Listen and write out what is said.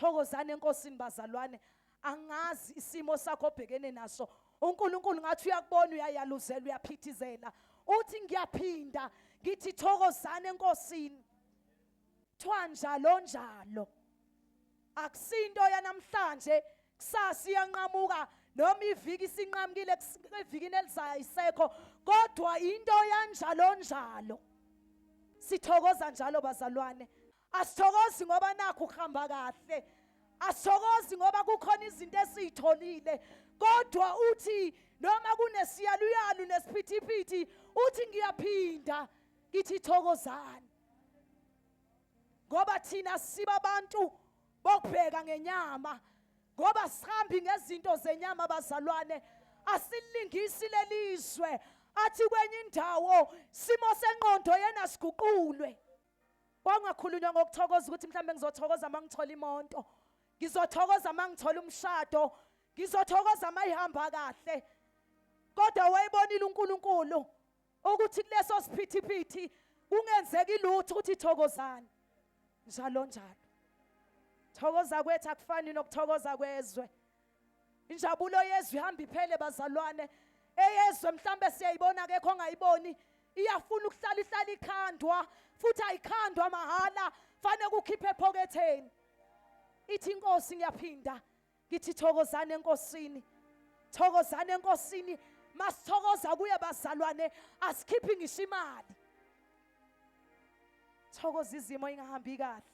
Thokozani enkosini bazalwane. Angazi isimo sakho obhekene naso. uNkulunkulu ngathi uyakubona uyayaluzela uyaphithizela. Uthi ngiyaphinda ngithi thokozani enkosini. Kuthiwa njalo. Akusinto yanamhlanje kusasa iyanqamuka noma iviki sinqamukile evikini elizayo isekho kodwa into yanjalo. Sithokoza njalo bazalwane. Asithokozi ngoba nakho kuhamba kahle. Asithokozi ngoba kukhona izinto esizitholile kodwa uthi noma kunesiyaluyalu nesiphithiphithi uthi ngiyaphinda ngithi thokozani. Ngoba thina siba abantu bokubheka ngenyama ngoba sihambi ngezinto zenyama bazalwane asilingisi lelizwe athi kwenye indawo simo senqondo yena siguqulwe. Wangakhulunywa ngokuthokoza ukuthi mhlambe ngizothokoza mangithola imoto, ngizothokoza mangithola umshado, ngizothokoza mayihamba kahle. Kodwa wayibonile uNkulunkulu ukuthi kuleso siphithiphithi kungenzeki lutho ukuthi thokozani. Njalo. Thokoza kwethu akufani nokuthokoza kwezwe. Injabulo yezwe ihamba iphele bazalwane. Eyezwe mhlambe siyayibona akekho ongayiboni. Iyafuna ukuhlala ikhandwa futhi ayikhandwa mahala fanele ukukhiphe ephoketheni. Ithi inkosi ngiyaphinda ngithi thokozani enkosini. Thokozani enkosini. Masithokoza kuye bazalwane asikhiphi ngisho imali. Thokoza izimo ingahambi kahle.